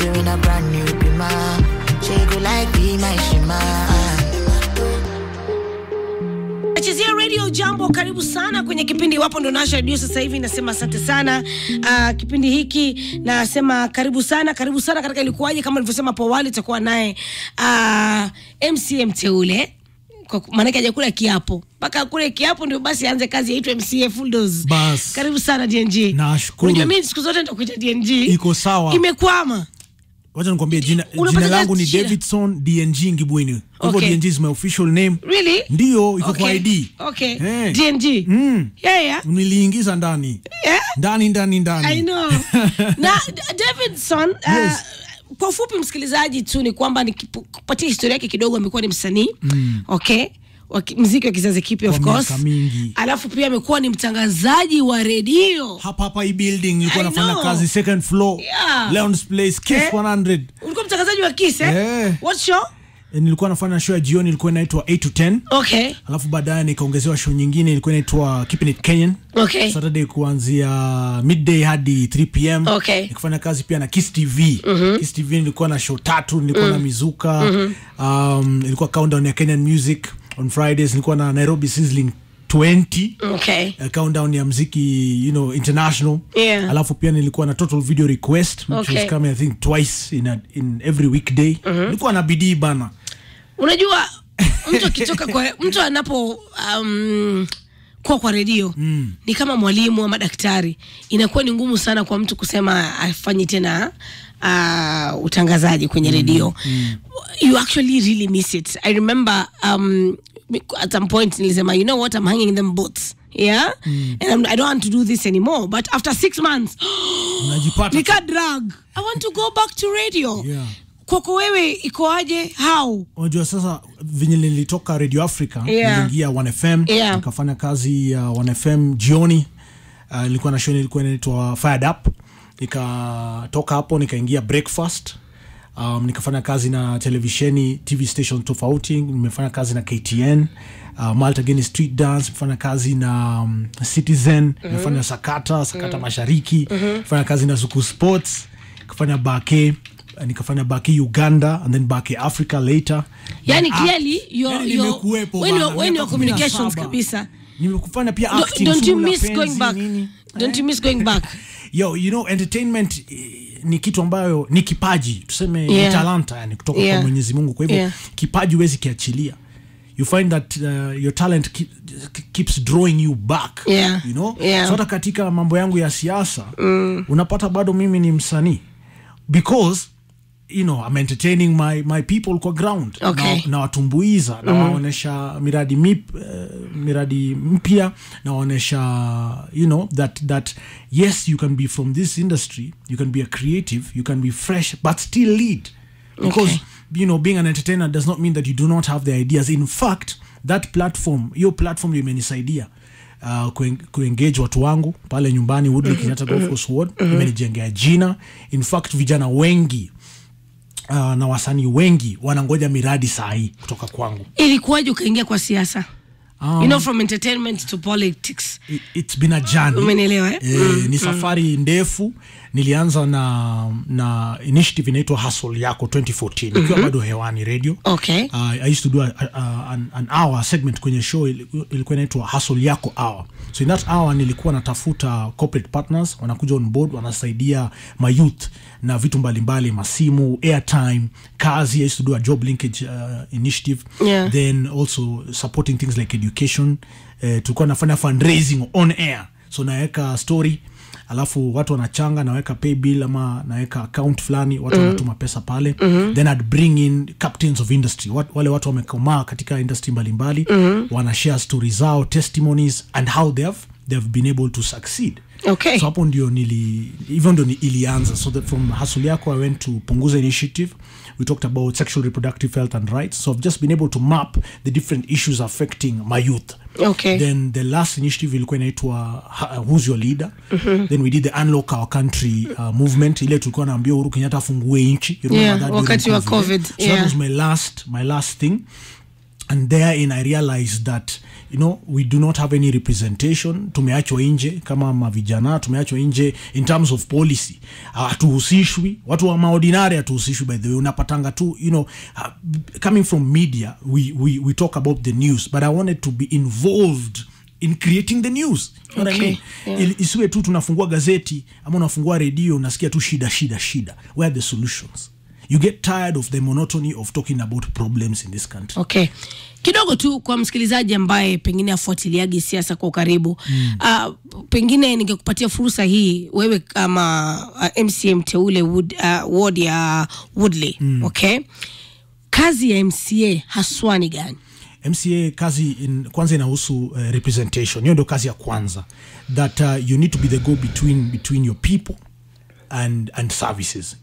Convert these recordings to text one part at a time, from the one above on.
you in a brand new bima. She go like be my shima. Achezea Radio Jambo, karibu sana kwenye kipindi. Wapo ndo nasha radio sasa hivi, nasema asante sana. Kipindi hiki nasema karibu sana katika ilikuwaje. Kama nilivyosema hapo awali, tutakuwa naye MCM teule, kwa maana yake hajakula kiapo. Mpaka kule kiapo ndio basi aanze kazi yaitwa MCA full dose. Bas. Karibu sana DNG. Nashukuru. Unajua mimi siku zote nitakuita DNG. Iko sawa. Imekwama. Wacha nikwambie jina langu ni Davidson DNG Ngibwini. Hivyo DNG is my official name. Really? Ndio, iko kwa ID. Okay. Hey. DNG. Yeah. Niliingiza ndani. Yeah? Ndani. I know. Na Davidson, yes. Kwa ufupi msikilizaji tu ni kwamba nikupatia historia yake kidogo. Amekuwa ni msanii. Okay. Muziki wa kizazi kipya of course. Alafu pia amekuwa ni mtangazaji wa radio. Hapa hii building nilikuwa nafanya kazi second floor. Yeah. Leon's Place Kiss 100. Ulikuwa mtangazaji wa Kiss What show? Nilikuwa nafanya show ya jioni, ilikuwa inaitwa 8 to 10. Okay. Alafu baadaye nikaongezewa show nyingine ilikuwa inaitwa Keeping It Kenyan. Okay. Saturday kuanzia midday hadi 3 p.m. Okay. Nikafanya kazi pia na Kiss TV. Kiss TV nilikuwa na show 3, nilikuwa na mizuka. Ilikuwa countdown ya Kenyan music. On Fridays nilikuwa na Nairobi Sizzling 20. Okay. Countdown ya muziki, international. Yeah. Alafu pia nilikuwa na Total Video Request, which was coming I think twice in every weekday. Nilikuwa na bidii bana. Unajua mtu akitoka kwa mtu anapo kwa radio ni kama mwalimu ama daktari. Inakuwa ni ngumu sana kwa mtu kusema afanye tena utangazaji kwenye radio. You actually really miss it. I remember at some point nilisema, you know what, I'm hanging them boots. Yeah? And I don't want to do this anymore. But after 6 months, nika drag. I want to go back to radio. Yeah. Kwako wewe ikoaje? How? Unajua sasa vinyo nilitoka Radio Africa, niliingia 1FM, nikafanya kazi ya 1FM jioni. Nilikuwa na show ilikuwa inaitwa Fired Up. Nikatoka hapo nikaingia Breakfast. Nikafanya kazi na televisheni, TV station tofauti. Nimefanya kazi na KTN, Malta Geni Street Dance, nimefanya kazi na Citizen, nimefanya Sakata Mashariki, nimefanya kazi na Zuku Sports, nikafanya Bake Uganda and then Bake Africa later. Yani clearly when your communications kabisa. Nimekufanya pia acting. Don't you miss going back? Don't you miss going back? Yo, entertainment ni kitu ambayo ni kipaji, tuseme ni talanta, yani kutoka kwa Mwenyezi Mungu. Kwa hivyo kipaji huwezi kiachilia. You find that your talent keeps drawing you back. So hata katika mambo yangu ya siasa unapata bado mimi ni msanii, because I'm entertaining my people kwa ground. Okay. Na watumbuiza, na waonesha miradi mpya, na waonesha that yes, you can be from this industry, you can be a creative, you can be fresh but still lead, because being an entertainer does not mean that you do not have the ideas. In fact, your platform imenisaidia kuengage watu wangu pale nyumbani Woodley Kenyatta Golf Course Ward. Imenijengea jina. In fact, vijana wengi na wasanii wengi wanangoja miradi sahi kutoka kwangu. Ilikuwaje ukaingia kwa siasa? From entertainment to politics. It's been a journey. Umeelewa ni safari ndefu. Nilianza na initiative inaitwa Hustle Yako 2014. Nikiwa bado hewani radio. Okay. I used to do an hour segment kwenye show, ilikuwa inaitwa Hustle Yako Hour. So in that hour nilikuwa natafuta corporate partners, wanakuja on board, wanasaidia my youth na vitu mbalimbali, masimu, airtime, kazi. I used to do a job linkage initiative. Then also supporting things like education. Tulikuwa nafanya fundraising on air. So naweka story, alafu watu wanachanga, naweka pay bill ama naweka account fulani, watu wanatuma pesa pale. Then I'd bring in captains of industry, wale watu wamekomaa katika industry mbalimbali, wana share stories zao, testimonies, and how they've been able to succeed. Okay. So hapo ndio ilianza. So that from Hustle Yako I went to Punguza Initiative. We talked about sexual reproductive health and rights. So I've just been able to map the different issues affecting my youth. Okay. Then the last initiative ilikuwa inaitwa Who's Your Leader? Then we did the Unlock Our Country movement. Ile tulikuwa naambia Uhuru Kenyatta afungue nchi. Wakati wa COVID. So that was my last thing. And therein I realized that, you know, we do not have any representation. Tumeachwa nje kama mavijana, tumeachwa nje in terms of policy. Hatuhusishwi, watu wa maordinary hatuhusishwi. By the way, unapatanga tu, you know, coming from media, we talk about the news, but I wanted to be involved in creating the news. You know what I mean? Yeah. Isiwe tu tunafungua gazeti ama unafungua radio unasikia tu shida. Where are the solutions? You get tired of the monotony of talking about problems in this country. Okay. Kidogo tu kwa msikilizaji ambaye pengine afuatiliagi siasa kwa karibu. Pengine ningekupatia fursa hii wewe kama MCA teule ward ya Woodley. Okay? Kazi ya MCA haswa ni gani? MCA kazi kwanza inahusu representation. Hiyo ndio kazi ya kwanza. That you need to be the go between your people and services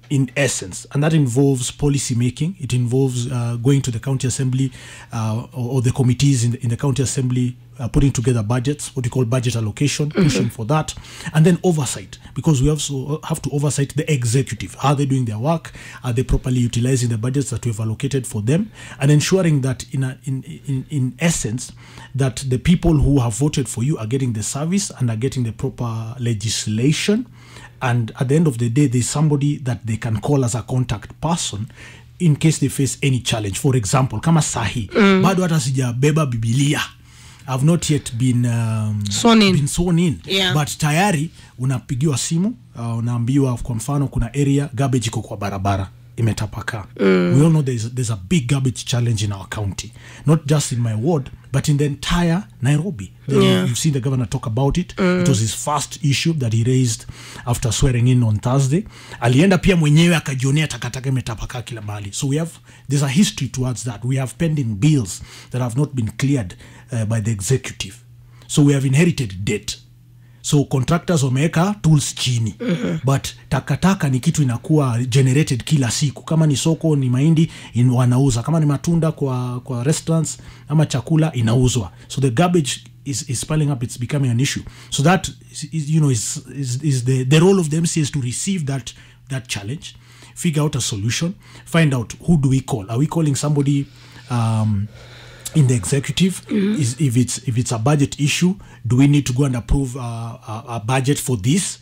in essence, and that involves policy making. It involves going to the county assembly or the committees in the county assembly, putting together budgets, what we call budget allocation, pushing for that, and then oversight, because we also have to oversight the executive. Are they doing their work? Are they properly utilizing the budgets that we've allocated for them, and ensuring that in essence that the people who have voted for you are getting the service and are getting the proper legislation. And at the end of the day, there's somebody that they can call as a contact person in case they face any challenge. For example, kama sahi, bado hata sijabeba Biblia. I've not yet been sworn in. Yeah. But tayari unapigiwa simu, unaambiwa kwa mfano kuna area garbage iko kwa barabara imetapaka. We all know there's a big garbage challenge in our county, not just in my ward but in the entire Nairobi. You've seen the governor talk about it. It was his first issue that he raised after swearing in on Thursday. Alienda pia mwenyewe akajionea takataka imetapaka kila mahali. So there's a history towards that. We have pending bills that have not been cleared by the executive. So we have inherited debt. So contractors wameweka tools chini. But takataka ni kitu inakuwa generated kila siku. Kama ni soko ni mahindi wanauza. Kama ni matunda kwa restaurants ama chakula inauzwa. So the garbage is piling up. It's becoming an issue. So that is the role of the MCA is to receive that challenge, figure out a solution, find out who do we call. Are we calling somebody in the executive? If it's a budget issue, do we need to go and approve a budget for this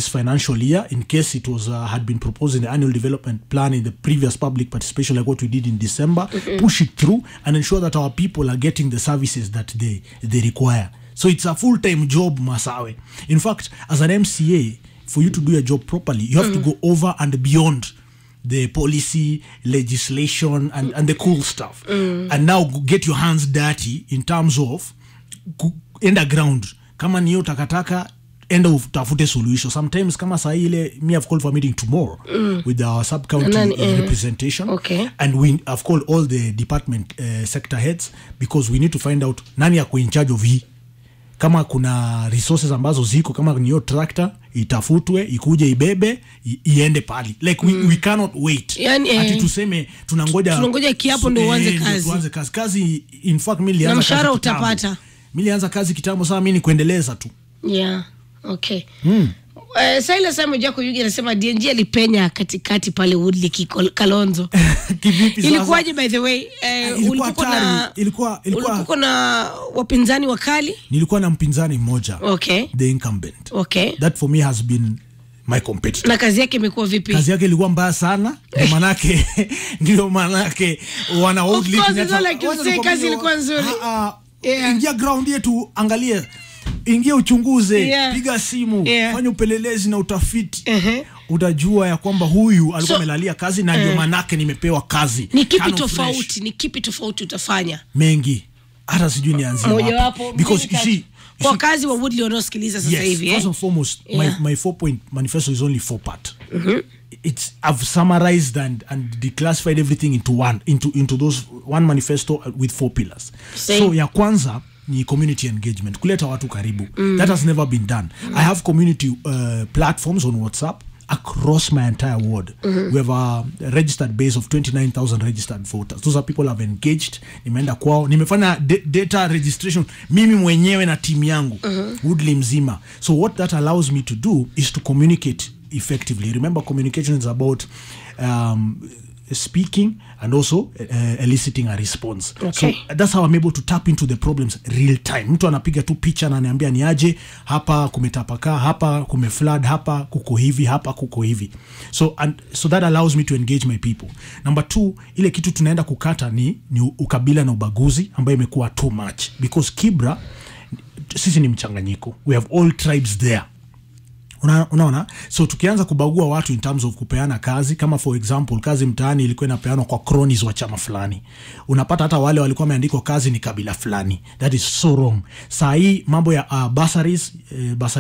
financial year in case it was had been proposed in the annual development plan in the previous public participation, like what we did in December? Push it through and ensure that our people are getting the services that they require. So it's a full-time job, Masawe. In fact, as an MCA, for you to do your job properly, you have to go over and beyond the policy, legislation, and the cool stuff. And now get your hands dirty in terms of underground. Kama niyo takataka, enda utafute solution. Sometimes kama saa ile, me have called for a meeting tomorrow with our sub-county representation. Okay. And we have called all the department sector heads because we need to find out nani yako in charge of hii. Kama kuna resources ambazo ziko, kama niyo tractor itafutwe, ikuje ibebe, iende pali. Like we cannot wait. Ati tuseme tunangoja kiapo ndo uanze kazi. Kazi in fact mimi na mshahara utapata. Mimi nilianza kazi kitambo, sasa mimi ni kuendeleza tu. Yeah. Okay. Saila Samuel Jako Yugi anasema DNG alipenya katikati pale Woodley Kalonzo. Kivipi sasa? Ilikuwaje by the way? Ulikuwa na wapinzani wakali? Nilikuwa na mpinzani mmoja. Okay. The incumbent. Okay. That for me has been my competitor. Na kazi yake imekuwa vipi? Kazi yake ilikuwa mbaya sana. Ndio manake wana Woodley. Of course, kazi ilikuwa nzuri. Ingia ground yetu, angalie, ingia uchunguze, piga simu, fanya upelelezi na utafiti. Utajua ya kwamba huyu alikuwa amelalia kazi na ndio manake nimepewa kazi. Ni kipi tofauti utafanya? Mengi. Hata sijui nianzie wapi. Because you see, kwa kazi wa Woodley wanaosikiliza sasa hivi, first and foremost, my 4-point manifesto is only 4 part. I've summarized and declassified everything into those one manifesto with 4 pillars. So ya kwanza ni community engagement, kuleta watu karibu. That has never been done. I have community platforms on WhatsApp across my entire ward. We have a registered base of 29,000 registered voters. Those are people have engaged. Nimeenda kwao, nimefanya data registration mimi mwenyewe na team yangu Woodley mzima. So what that allows me to do is to communicate effectively. Remember, communication is about speaking and also eliciting a response. Okay. So that's how I'm able to tap into the problems real time. Mtu anapiga tu picha na ananiambia ni aje, hapa kumetapaka, hapa kumeflood, hapa kuko hivi, hapa kuko hivi. So that allows me to engage my people. Number 2, ile kitu tunaenda kukata ni ukabila na ubaguzi ambayo imekuwa too much, because Kibra sisi ni mchanganyiko. We have all tribes there. Unaona? So tukianza kubagua watu in terms of kupeana kazi, kama for example kazi mtaani ilikuwa inapeanwa kwa cronies wa chama fulani, unapata hata wale walikuwa wameandikwa kazi ni kabila fulani. That is so wrong. Saa hii mambo ya bursaries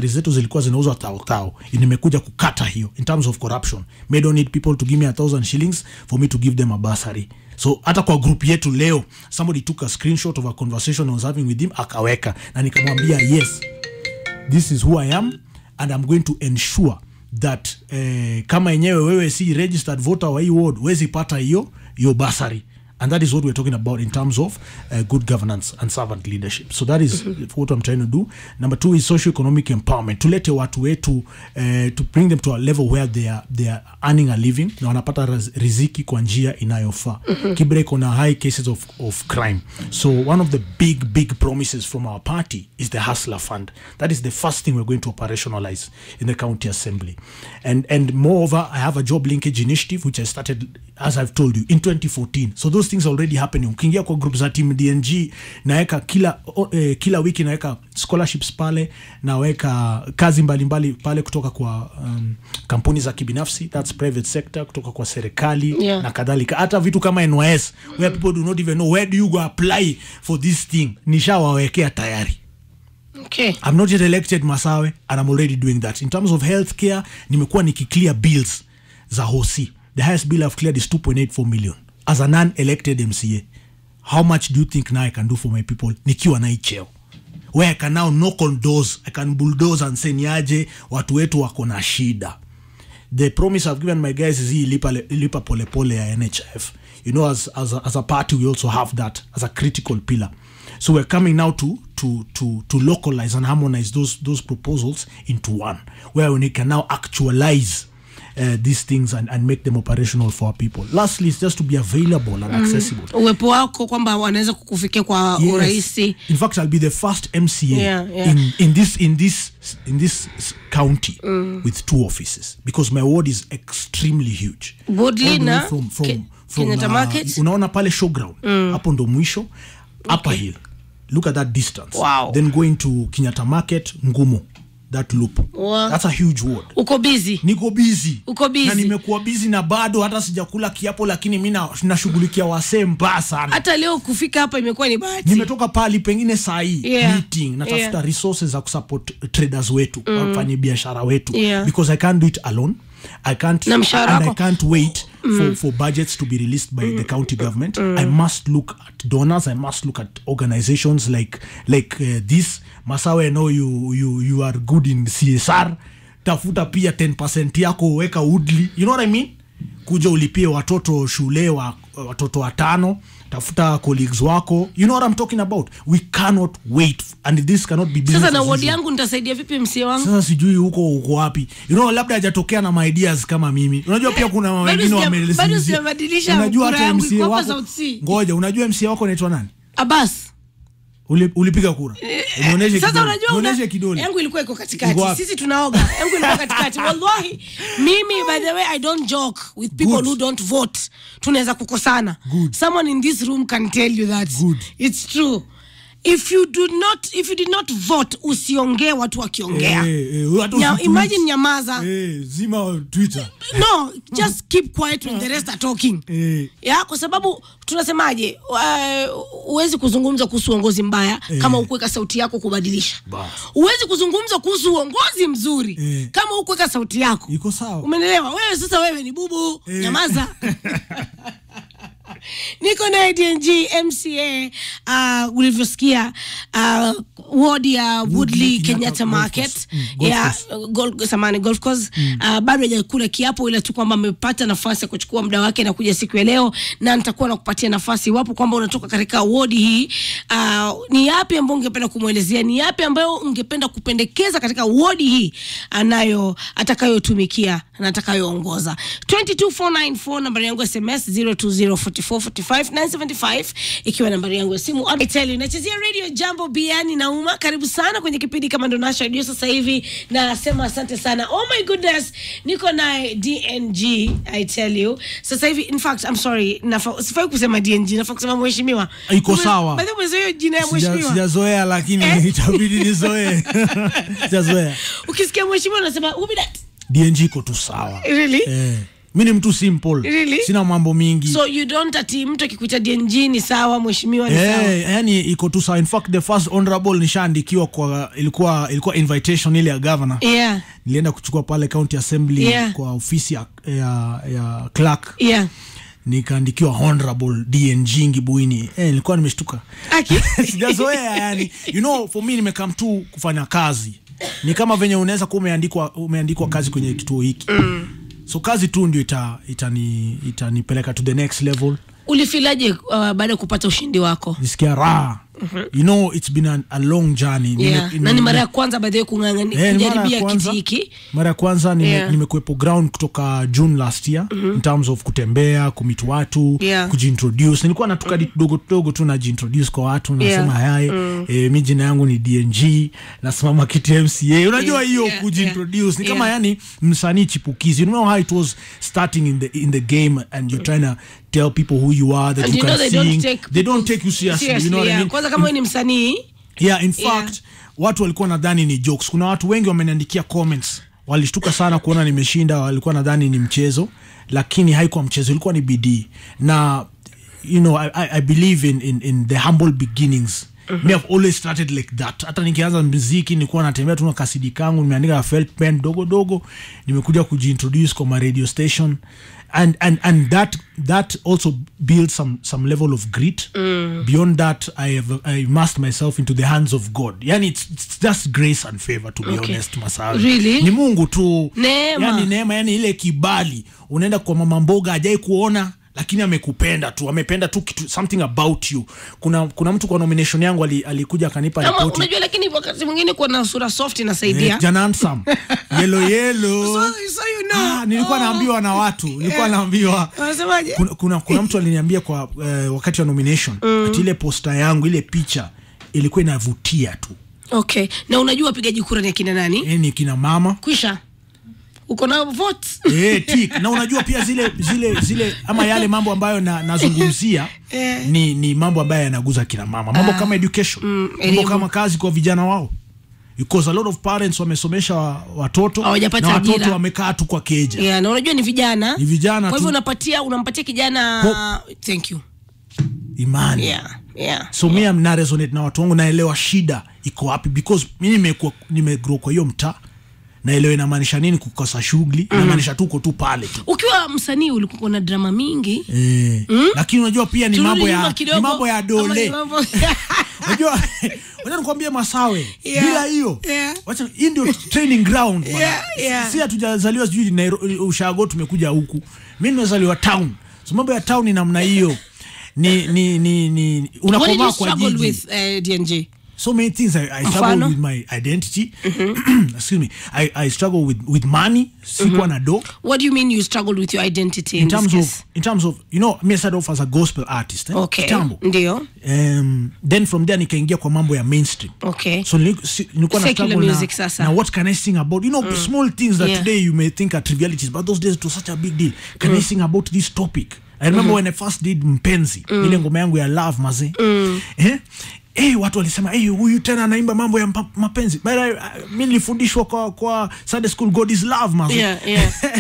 zetu zilikuwa zinauzwa tao. Nimekuja kukata hiyo in terms of corruption. May don't need people to give me 1,000 shillings for me to give them a bursary. So hata kwa group yetu leo, somebody took a screenshot of a conversation I was having with him, akaweka na nikamwambia yes, this is who I am and I'm going to ensure that kama yenyewe wewe si registered voter wa hii ward, wezi pata hiyo bursary. And that is what we're talking about in terms of good governance and servant leadership. So that is what I'm trying to do. Number 2 is socio-economic empowerment. Tulete watu wetu to bring them to a level where they are earning a living na wanapata riziki kwa njia inayofaa. Kibra iko na high cases of crime. So one of the big promises from our party is the Hustler Fund. That is the first thing we're going to operationalize in the county assembly. And moreover, I have a job linkage initiative which I started, as I've told you, in 2014. So those things already happening. Ukiingia kwa group za team DNG, naweka kila wiki naweka scholarships pale, naweka kazi mbalimbali pale kutoka kwa kampuni za kibinafsi, that's private sector, kutoka kwa serikali na kadhalika. Hata vitu kama NYS where people do not even know where do you go apply for this thing, nishawawekea tayari. Okay. I'm not yet elected Masawe and I'm already doing that. In terms of healthcare, nimekuwa nikiclear bills za hosi. The highest bill I've cleared is 2.84 million. As a non-elected MCA, how much do you think now I can do for my people? Nikiwa na icheo. Where I can now knock on doors, I can bulldoze and say niaje, watu wetu wako na shida. The promise I've given my guys is hii lipa pole pole ya NHIF. You know, as a party, we also have that as a critical pillar. So we're coming now to localize and harmonize those proposals into one, where we can now actualize these things and make them operational for our people. Lastly, it's just to be available and accessible. Uwepo wako kwamba wanaweza kukufikia kwa urahisi. In fact, I'll be the first MCA in this county with 2 offices, because my ward is extremely huge. Bodley na from Kenyatta Market. Unaona pale showground. Hapo ndo mwisho. Upper Hill. Look at that distance. Wow. Then going to Kenyatta Market, Ngumo. That loop. Wow. That's a huge word. Uko busy. Niko busy. Uko busy. Na nimekuwa busy na bado hata sijakula kiapo, lakini mimi nashughulikia wasee mbaya sana. Hata leo kufika hapa imekuwa ni bahati. Nimetoka pali pengine saa hii meeting natafuta resources za kusupport traders wetu, wafanye biashara wetu, because I can't do it alone. I can't wait for budgets to be released by the county government. I must look at donors. I must look at organizations like this. Masawe, I know you are good in CSR. Tafuta pia 10% yako weka Woodley. You know what I mean? Kuja ulipie watoto shule watoto 5. Tafuta colleagues wako. You know what I'm talking about? We cannot wait, and this cannot be business. Sasa na ward yangu nitasaidia vipi msie wangu? Sasa sijui uko wapi. You know, labda hajatokea na my ideas kama mimi. Unajua pia kuna wengine wamelezea. Bado sijabadilisha. Unajua hata MCA wako. Ngoja, unajua MCA wako anaitwa nani? Abbas. Ulipiga kura. Unaonesha sasa kidole. Unajua Unaonesha kidole. Yangu ilikuwa iko katikati. Sisi tunaoga. Yangu ilikuwa katikati. Wallahi, mimi by the way I don't joke with people who don't vote. Tunaweza kukosana. Someone in this room can tell you that. It's true. If you did not vote, usiongee watu wakiongea. Now imagine nyamaza. Zima Twitter. No, just keep quiet when the rest are talking. Kwa sababu tunasemaje, uwezi kuzungumza kuhusu uongozi mbaya kama ukuweka sauti yako kubadilisha. Uwezi kuzungumza kuhusu uongozi mzuri kama ukuweka sauti yako. Iko sawa. Umeelewa? Wewe sasa wewe ni bubu, nyamaza. Niko na DNG MCA, ulivyosikia ward ya Woodley Kenyatta Market ya golf course. Bado hajakula kiapo, ila tu kwamba amepata nafasi ya kuchukua muda wake na kuja siku ya leo, na nitakuwa nakupatia nafasi wapo kwamba unatoka katika ward hii. Ni yapi ambayo ungependa kumuelezea, ni yapi ambayo ungependa kupendekeza katika ward hii atakayotumikia na atakayoongoza. 22494 nambari yangu SMS 0204445975 ikiwa nambari yangu ya simu. I tell you, nachezea radio Jambo Biani na Uma. Karibu sana kwenye kipindi kama ndo nasha radio sasa hivi, na sema asante sana. Oh my goodness, niko na DNG. I tell you, sasa hivi, in fact I'm sorry, sifai kusema DNG, nafaa kusema mheshimiwa. Iko sawa. Baada ya jina ya mheshimiwa sijazoea, lakini itabidi nizoee. Sijazoea. Ukisikia mheshimiwa unasema who be that? DNG iko tu sawa. Really? Mimi ni mtu simple. Really? Sina mambo mingi. So you don't ati mtu akikuita DNG ni sawa, mheshimiwa ni sawa. Yani iko tu sawa. In fact the first honorable nishaandikiwa kwa ilikuwa invitation ile ya governor. Nilienda kuchukua pale county assembly kwa ofisi ya clerk. Nikaandikiwa honorable DNG Ngibuini. Nilikuwa nimeshtuka. Sijazoea yani. You know, for me nimekam tu kufanya kazi. Ni kama venye unaweza kuwa umeandikwa kazi kwenye kituo hiki. So kazi tu ndio itanipeleka to the next level. Ulifilaje baada ya kupata ushindi wako? Nisikia raha. You know, it's been a long journey. Na ni mara ya kwanza baada ya kujaribia kiti hiki. Mara ya kwanza nimekuepo ground kutoka June last year, in terms of kutembea, kumit watu, kujiintroduce. Nilikuwa natoka dogo tu najiintroduce kwa watu, nasema hai, mimi jina yangu ni DNG, nasimama kiti MCA. Unajua hiyo kujiintroduce ni kama yani msanii chipukizi. You know how it was starting in the game, and you're trying to tell people who you are, that and you can sing. They don't take you seriously. You know what I mean? Kwanza kama wewe ni msanii. In fact, watu walikuwa nadhani ni jokes. Kuna watu wengi wameniandikia comments, walishtuka sana kuona nimeshinda, walikuwa nadhani ni mchezo, lakini haikuwa mchezo, ilikuwa ni bidii. Na you know, I believe in the humble beginnings. Me have always started like that. Hata nikianza muziki nilikuwa natembea tu na kasidi kangu, nimeandika felt pen dogo, nimekuja kujiintroduce kwa radio station. And that also builds some level of grit. Beyond that, I immersed myself into the hands of God. Yani it's just grace and favor, to be honest, Masawi. Really? Ni Mungu tu. Neema. Yani neema, yani ile kibali. Unaenda kwa mama mboga hajai kuona, lakini amekupenda tu, amependa tu kitu, something about you. Kuna mtu kwa nomination yangu alikuja akanipa report. Unajua, lakini wakati mwingine kwa na sura soft inasaidia. Jana handsome. Yellow. So you know. Nilikuwa naambiwa na watu. Nilikuwa naambiwa. Unasemaje? Kuna mtu aliniambia kwa wakati wa nomination, ati ile poster yangu, ile picha ilikuwa inavutia tu. Okay. Na unajua wapigaji kura ni kina nani? Ni kina mama. Kwisha. Uko na vote. Tik. Na unajua pia zile ama yale mambo ambayo nazungumzia ni mambo ambayo yanaguza kina mama. Mambo kama education, mambo kama kazi kwa vijana wao. Because a lot of parents wamesomesha watoto na watoto wamekaa tu kwa keja. Na unajua ni vijana. Kwa hivyo unampatia kijana thank you. Imani. So mimi na resonate na watu wangu, naelewa shida iko wapi, because mimi nimegrow kwa hiyo mtaa. Naelewa inamaanisha nini kukosa shughuli, inamaanisha tuko tu pale tu. Ukiwa msanii ulikuwa na drama mingi. Lakini unajua pia ni mambo ya dole. Unajua nikwambia Masawe, bila hiyo wacha hii ndio training ground bwana. Si hatujazaliwa sijui Nairobi ushago, tumekuja huku. Mimi nimezaliwa town. So mambo ya town ni namna hiyo. Ni unakomaa kwa jiji. With DNG. So many things I struggle with my identity. Excuse me. I struggle with money. Sikuwa na do. What do you mean you struggled with your identity in terms of you know, me started off as a gospel artist. Okay. Jambo. Ndio. Then from there nikaingia kwa mambo ya mainstream. Okay. So nilikuwa na struggle na what can I sing about? You know, small things that today you may think are trivialities, but those days it was such a big deal. Can I sing about this topic? I remember when I first did Mpenzi, ile ngoma yangu ya love maze. Watu walisema huyu tena anaimba mambo ya mapenzi. But mimi nilifundishwa kwa Sunday school, God is love maze.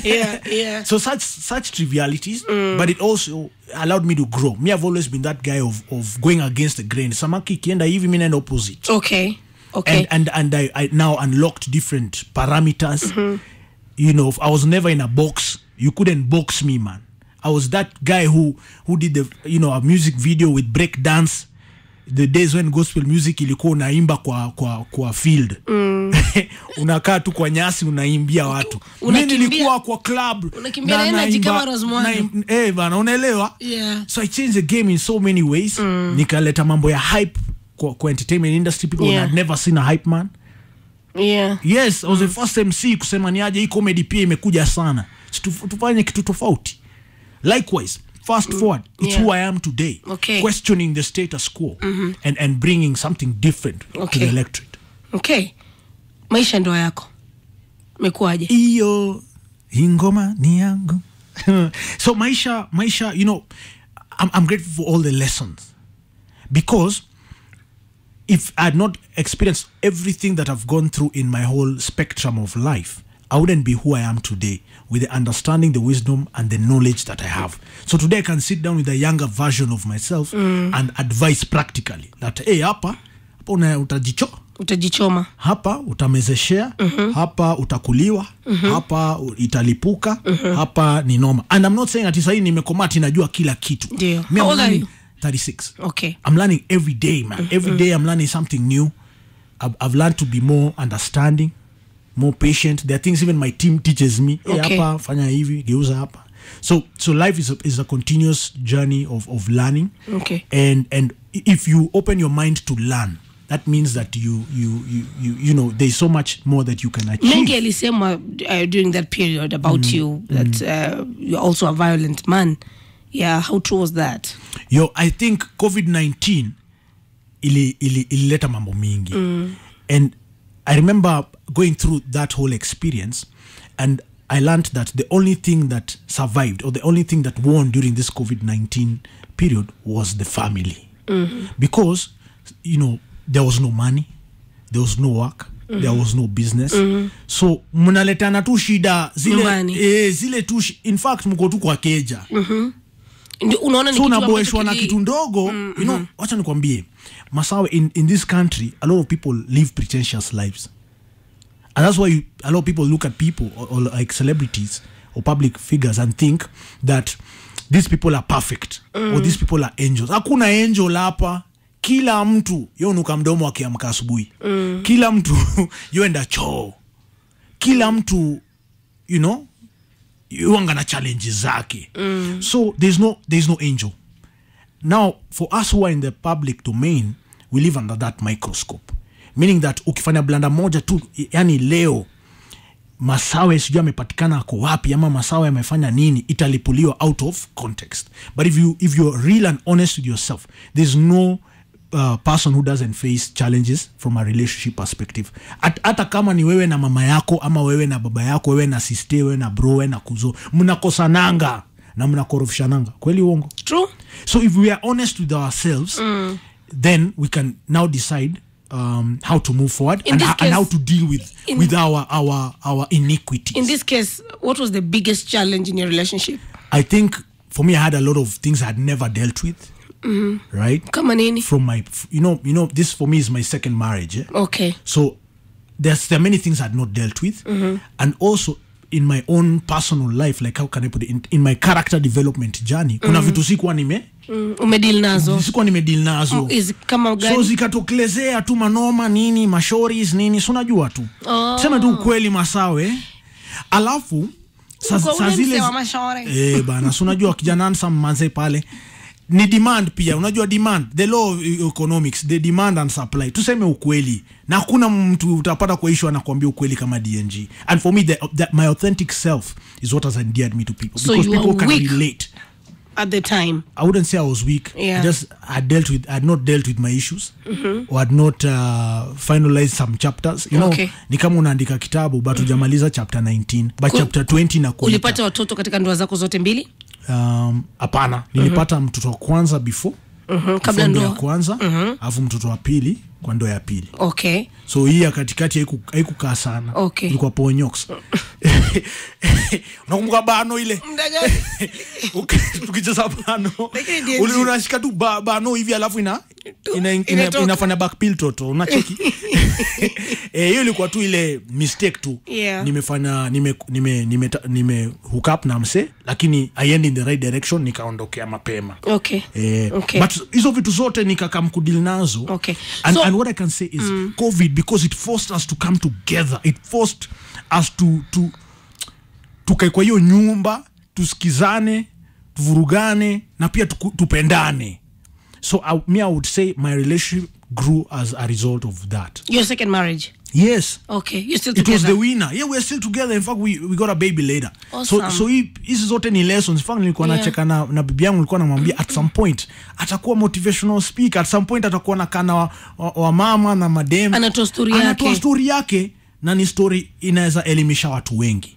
Yeah. So such trivialities, but it also allowed me to grow. Me, I've always been that guy of going against the grain. Samaki kienda hivi, mimi naenda opposite. Okay. And I now unlocked different parameters. You know, I was never in a box. You couldn't box me, man. I was that guy who did a music video with break dance. the days when gospel music ilikuwa unaimba kwa field. Unakaa tu kwa nyasi unaimbia watu. Mimi nilikuwa kwa club unakimbia na kama Rosmond. Bana unaelewa? Yeah. So I changed the game in so many ways. Nikaleta mambo ya hype kwa entertainment industry. People had never seen a hype man. Yeah. Yes, I was the first MC kusema ni aje hii comedy pia imekuja sana. Tufanye kitu tofauti. Likewise, fast forward, it's who I am today. Okay. Questioning the status quo and bringing something different to the electorate. Okay. Maisha ndoa yako mekuaje? Iyo ingoma ni yangu. So maisha, you know, I'm grateful for all the lessons, because if I had not experienced everything that I've gone through in my whole spectrum of life, I wouldn't be who I am today, with the understanding, the wisdom, and the knowledge that I have. So today I can sit down with a younger version of myself and advise practically that, hey, hapa utajichoma, hapa utamezeshea, hapa utakuliwa, hapa italipuka, hapa ni noma. And I'm not saying that sasa nimekomati najua kila kitu. How old are you? 36. Okay. I'm learning every day, man. Every day I'm learning something new. I've learned to be more understanding, more patient. There are things even my team teaches me. Hey, hapa fanya hivi, geuza hapa. So life is a continuous journey of learning. Okay. And if you open your mind to learn, that means that you know there's so much more that you can achieve. Mengi alisema during that period about you that you're also a violent man. Yeah, how true was that? I think COVID-19 ilileta mambo mingi. And I remember going through that whole experience, and I learned that the only thing that survived, or the only thing that won during this COVID-19 period, was the family. Because, you know, there was no money, there was no work, there was no business. So mnaletana tu shida zile tu, in fact mko tu kwa keja. Unaona ni so kitu unaboeshwa na kitu ndogo. You know, wacha nikwambie, Masawe, in this country a lot of people live pretentious lives, and that's why a lot of people look at people or like celebrities or public figures and think that these people are perfect or these people are angels. Hakuna angel hapa. Kila mtu yonuka mdomo akiamka asubuhi. Kila mtu yoenda choo. Kila mtu, you know, yuanga na challenges zake. So there's no angel. Now for us who are in the public domain, we live under that microscope, meaning that ukifanya blanda moja tu, yani leo Masawe sijui amepatikana ako wapi ama Masawe amefanya nini, italipuliwa out of context. But if you're real and honest with yourself, there's no person who doesn't face challenges from a relationship perspective. Hata kama ni wewe na mama yako, ama wewe na baba yako, wewe na sister, wewe na bro, wewe na kuzo, mnakosananga na mnakorofishananga. Kweli uongo? True. So if we are honest with ourselves, then we can now decide how to move forward and how to deal with our iniquities. In this case, what was the biggest challenge in your relationship? I think for me, I had a lot of things I had never dealt with. Right? Kama nini? From my, you know, this for me is my second marriage. Eh? Okay. So there are many things I had not dealt with, and also in my own personal life, like how can I put it, in my character development journey, kuna vitu sikuwa umedeal nazo. Sikuwa nimedeal nazo. Is kama gani? So zikatokelezea tu manoma nini, mashories nini, so unajua tu. Sema tu ukweli Masawe. Alafu saa zile bana, so unajua kijana handsome manze pale. Ni demand pia, unajua demand, the law of economics, the demand and supply. Tuseme ukweli, na hakuna mtu utapata kwa issue anakuambia ukweli kama DNG. And for me, my authentic self is what has endeared me to people. So because people can relate. At the time, I wouldn't say I was weak. Yeah. I had not dealt with my issues, or had not finalized some chapters. You know, ni kama unaandika kitabu but hujamaliza chapter 19, but chapter 20 na kuita. Ulipata watoto katika ndoa zako zote mbili? Hapana, nilipata mtoto wa kwanza before kabla ndoa ya kwanza, alafu mtoto wa pili kwa ndoa ya pili. Okay. So hii katikati haikukaa sana. Okay. Ilikuwa ponyox. Unakumbuka bano ile? Tukicheza bano. Unashika tu bano hivi alafu inafanya backpeel toto unacheki. Hiyo ilikuwa tu ile mistake tu. Nimefanya nime hook up na mse lakini I end in the right direction nikaondokea mapema. Okay. But hizo vitu zote nikakam kudeal nazo. Okay. And what I can say is COVID, because it forced us to come together. It forced us to tukae kwa hiyo nyumba, tusikizane, tuvurugane na pia tupendane. So I would say my relationship grew as a result of that. Your second marriage? Yes. Okay. You're still together? It was the winner. Yeah, we're still together. In fact, we got a baby later. Awesome. So hizi zote ni lessons. In fact, nilikuwa nacheka na bibi yangu, nilikuwa namwambia at some point atakuwa motivational speaker. At some point atakuwa na kana wa mama na madem. Anatoa story yake na ni story inaweza elimisha watu wengi.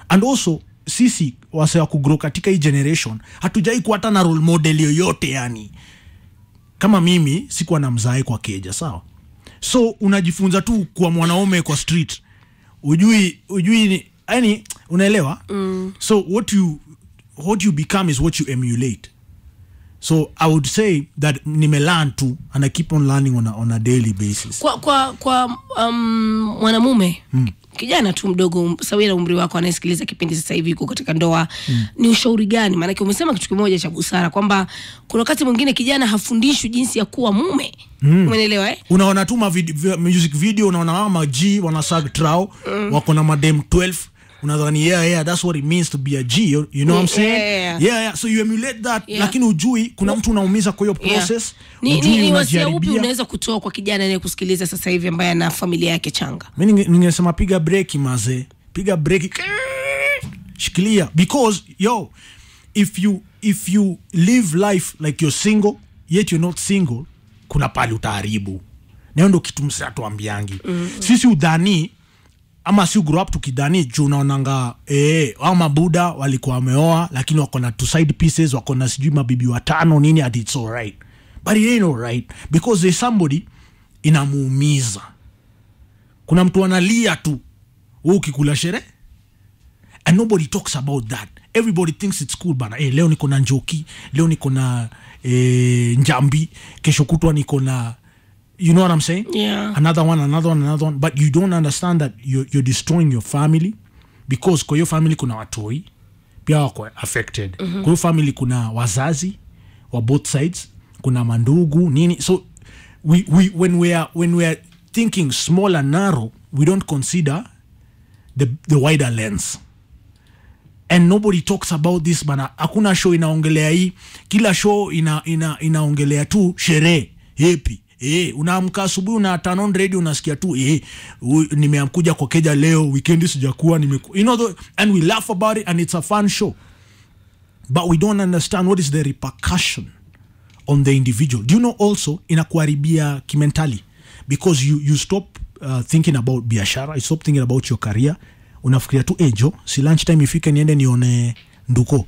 And also sisi wase wa kugrow katika hii generation hatujai kuwa hata na role model yoyote yani. Kama mimi sikuwa na mzae kwa keja, sawa? So unajifunza tu kwa mwanaume kwa street. Ujui yani unaelewa? So what you become is what you emulate. So I would say that nimelearn too and I keep on learning on a daily basis. Kwa mwanamume kijana tu mdogo sawia na umri wako anayesikiliza kipindi sasa hivi yuko katika ndoa, ni ushauri gani? Maana umesema kitu kimoja cha busara kwamba kuna wakati mwingine kijana hafundishwi jinsi ya kuwa mume. Umeelewa Unaona tu music video, unaona mama G wanasag trao, wako na madem 12, unadhani that's what it means to be a G, you know what I'm saying? Yeah. So you emulate that, lakini ujui kuna mtu unaumiza kwa hiyo process. Ni wasia upi unaweza kutoa kwa kijana anayekusikiliza sasa hivi ambaye ana familia yake changa? Mimi ningesema piga break maze. Piga break. Shikilia, because if you live life like you're single yet you're not single, kuna pali utaharibu. Na ndio kitu msatu ambiangi. Sisi udhani ama si grow up tukidhani juu unaonanga au mabuda walikuwa wameoa lakini wako na two side pieces, wako na sijui mabibi watano nini, and it's all right. But it ain't all right, because there's somebody inamuumiza. Kuna mtu analia tu wewe ukikula sherehe and nobody talks about that. Everybody thinks it's cool bana. Leo niko na njoki, leo niko na njambi, kesho kutwa niko na, you know what I'm saying? Yeah. Another one. But you don't understand that you're destroying your family, because kwa hiyo family kuna watoi pia wako affected. Kwa hiyo family kuna wazazi wa both sides, kuna mandugu nini. So when we are thinking small and narrow, we don't consider the wider lens. And nobody talks about this bana. Hakuna show inaongelea hii. Kila show inaongelea tu sherehe, happy. Unaamka asubuhi una turn on radio unasikia tu nimeamkuja kwa keja leo, weekend sijakuwa and we laugh about it and it's a fun show. But we don't understand what is the repercussion on the individual. Do you know also inakuharibia kimentally, because you stop thinking about biashara, you stop thinking about your career. Unafikiria tu si lunch time ifike niende nione nduko.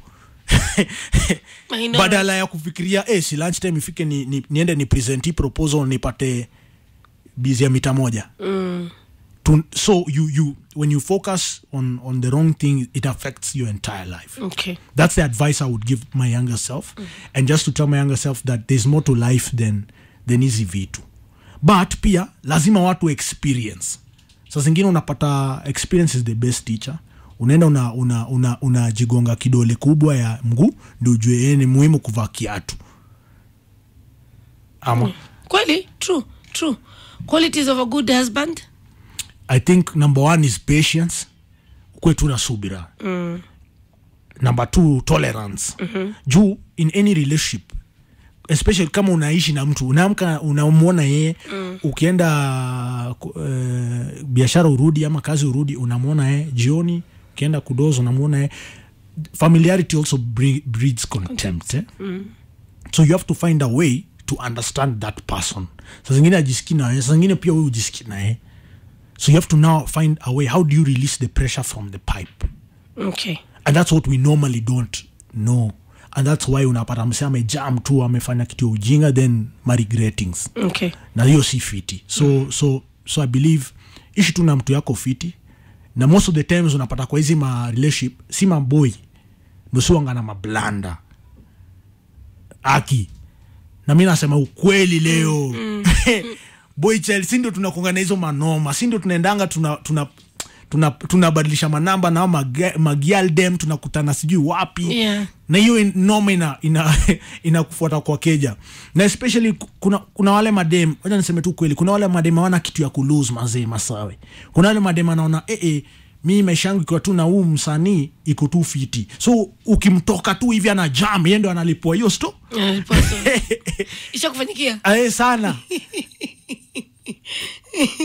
Badala ya kufikiria si lunch time ifike niende ni present proposal nipate busy ya mita moja. So you when you focus on the wrong thing, it affects your entire life. Okay. That's the advice I would give my younger self. And just to tell my younger self that there's more to life than hizi vitu. But pia lazima watu experience. Sasa zingine unapata experience is the best teacher. Unaenda unajigonga kidole kubwa ya mguu ndio ujue ni muhimu kuvaa kiatu. Kweli, true. Qualities of a good husband? I think number 1 is patience. Kwetu na subira. Number 2, tolerance. Juu in any relationship, especially kama unaishi na mtu, unaamka unamuona yeye, ukienda biashara urudi ama kazi urudi unamuona yeye, jioni ukienda kudozo unamuona yeye. Familiarity also breeds contempt. So you have to find a way to understand that person. Sasa zingine ajisikii na yeye, sasa zingine pia wewe ujisikii na yeye. So you have to now find a way, how do you release the pressure from the pipe? Okay. And that's what we normally don't know. And that's why unapata msema amejam tu amefanya kitu ujinga then regrettings. Okay. Na hiyo si fiti. So I believe ishi tu na mtu yako fiti. Na most of the times unapata kwa hizi ma relationship si maboy. Msuanga na mablanda. Aki. na mimi nasema ukweli leo. Boy child, si ndio tunakongana hizo manoma, si ndio tunaendanga tunabadilisha manamba na magial dem tunakutana sijui wapi. Na hiyo noma inakufuata kwa keja. Na especially kuna wale madem, wacha niseme tu kweli, kuna wale madem hawana kitu ya kulose mazee masawe. Kuna wale madem anaona mimi maisha yangu iko tu na huu msanii iko tu fiti. So ukimtoka tu hivi ana jam, yeye ndo analipwa hiyo sto. Isha kufanyikia. Sana.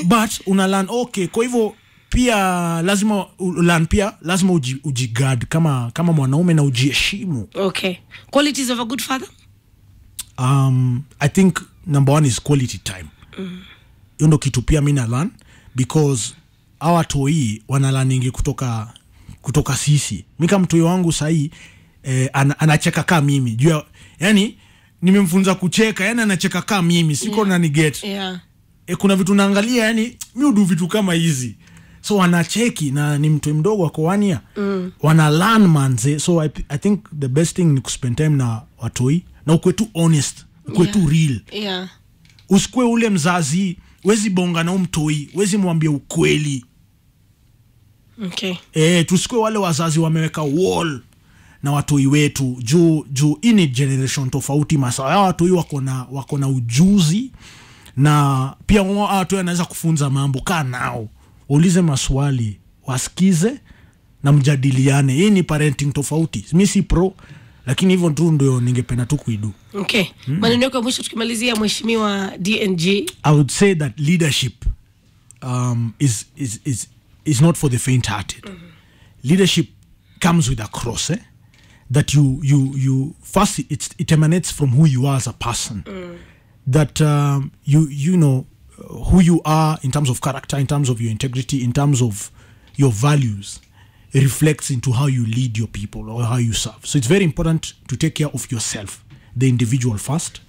But una learn okay. Kwa hivyo pia lazima ujigard kama mwanaume na ujiheshimu. Okay. Qualities of a good father? I think number 1 is quality time. Hiyo ndo kitu pia mimi na learn, because our toi wanalaningi kutoka sisi. Mimi kama mtoi wangu sahi anacheka kama mimi. Yani nimemfunza kucheka, yani anacheka kama mimi. Siko na get. Kuna vitu naangalia, yani mimi udu vitu kama hizi. So wanacheki na ni mtu mdogo wako wania. Wana learn manze. So I think the best thing ni kuspend time na watoi na ukwe tu honest, ukwe tu real. Usikwe ule mzazi wezi bonga na umtoi, wezi mwambia ukweli. Okay. Tusikwe wale wazazi wameweka wall na watoi wetu juu ini generation tofauti masawa. Watoi wako na ujuzi na pia watu wanaweza kufunza mambo kaa nao. Ulize maswali, wasikize na mjadiliane. Hii ni parenting tofauti. Mimi si pro, lakini hivyo tu ndio ningependa tu kuidu. Okay. Maneno yako mwisho tukimalizia, mheshimiwa DNG. I would say that leadership is not for the faint-hearted. Leadership comes with a cross, that you first it emanates from who you are as a person. That you know who you are in terms of character, in terms of your integrity, in terms of your values, reflects into how you lead your people or how you serve. So it's very important to take care of yourself, the individual first,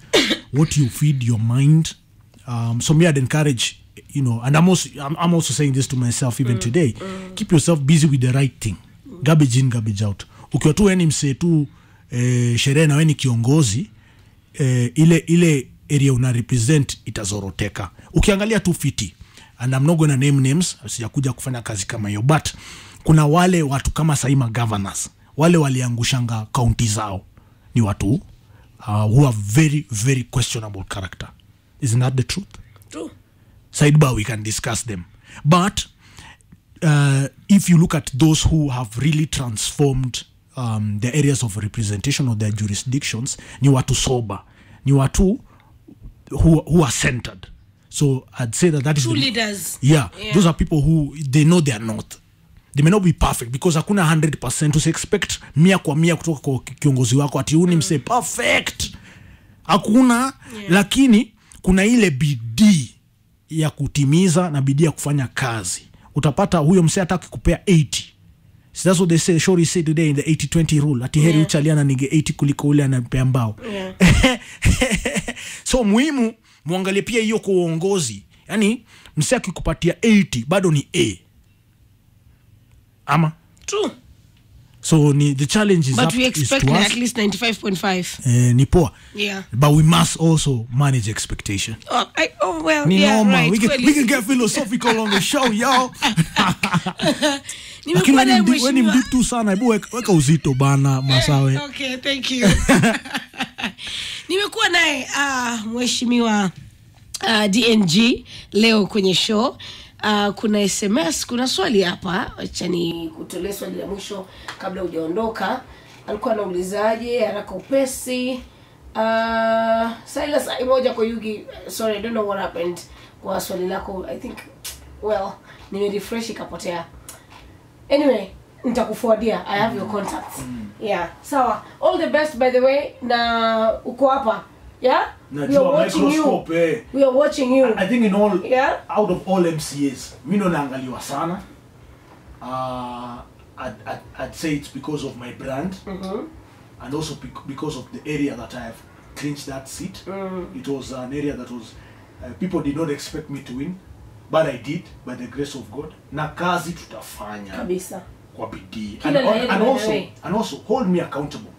what you feed your mind. So me, I'd encourage, and I'm also saying this to myself even today, keep yourself busy with the right thing. Garbage in, garbage out. Ukiwa tu weni mse tu sherehe na weni kiongozi, ile area una represent itazoroteka. Ukiangalia tu fiti, and I'm not going to name names, sijakuja kufanya kazi kama hiyo, but kuna wale watu kama saima governors, wale waliangushanga county zao, ni watu who have very very questionable character. Isn't that the truth? True. Sidebar, we can discuss them. But if you look at those who have really transformed the areas of representation of their jurisdictions, ni watu sober, ni watu who are centered. So I'd say that is true leaders. Yeah, those are people who they know they are not. They may not be perfect, because hakuna 100% to expect 100% kutoka kwa kiongozi wako ati uni mse perfect. Hakuna, lakini kuna ile bidii ya kutimiza na bidii ya kufanya kazi. Utapata huyo mse hataki kupea 80. So that's what they say, Shori said today in the 80-20 rule. Ati heri uchaliana nige 80 kuliko ule anapea mbao. So muhimu muangalie pia hiyo kwa uongozi. Yani mse akikupatia 80 bado ni A. Ama? True. So the challenge is, but we expect at least 95.5. Ni poa. Yeah. But we must also manage expectation. Well, yeah, right. We can get philosophical on the show, y'all. When you deep too sana, weka uzito bana masawe. Okay, thank you. Nimekuwa naye mheshimiwa DNG leo kwenye show. Kuna SMS, kuna swali hapa, acha ni kutolee swali la mwisho kabla hujaondoka. Alikuwa anaulizaje haraka upesi. Silas moja kwa Yugi, sorry, I don't know what happened kwa swali lako. I think nime-refresh ikapotea. Anyway, nitakuforwardia. I have your contacts. Yeah. Sawa. All the best, by the way. Na uko hapa. Yeah? We are watching you. We are watching you. I think out of all MCAs, mi ndo naangaliwa sana. I'd say it's because of my brand. And also because of the area that I have clinched that seat. It was an area that was people did not expect me to win, but I did by the grace of God. Na kazi tutafanya kabisa kwa bidii. And also hold me accountable.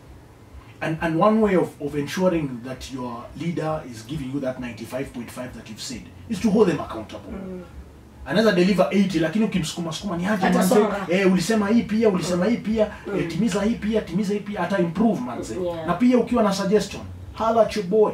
And one way of ensuring that your leader is giving you that 95.5 that you've said is to hold them accountable. Anaweza deliver 80 lakini ukimsukuma ni haja manze, ulisema hii pia, timiza hii pia, ata improve manze. Na pia ukiwa na suggestion, holla at your boy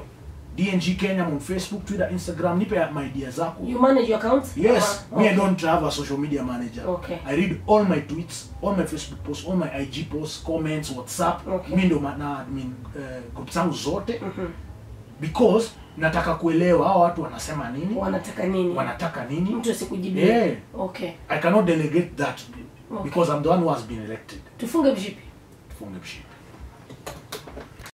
DNG Kenya on Facebook, Twitter, Instagram, nipe my ideas zako. You manage your account? Yes, me I don't have a social media manager. Okay. I read all my tweets, all my Facebook posts, all my IG posts, comments, WhatsApp. Okay. Mimi ndo group zangu zote. Because nataka kuelewa hao watu wanasema nini, wanataka nini. Mtu asikujibie. Okay. I cannot delegate that because I'm the one who has been elected. Tufunge mshipi.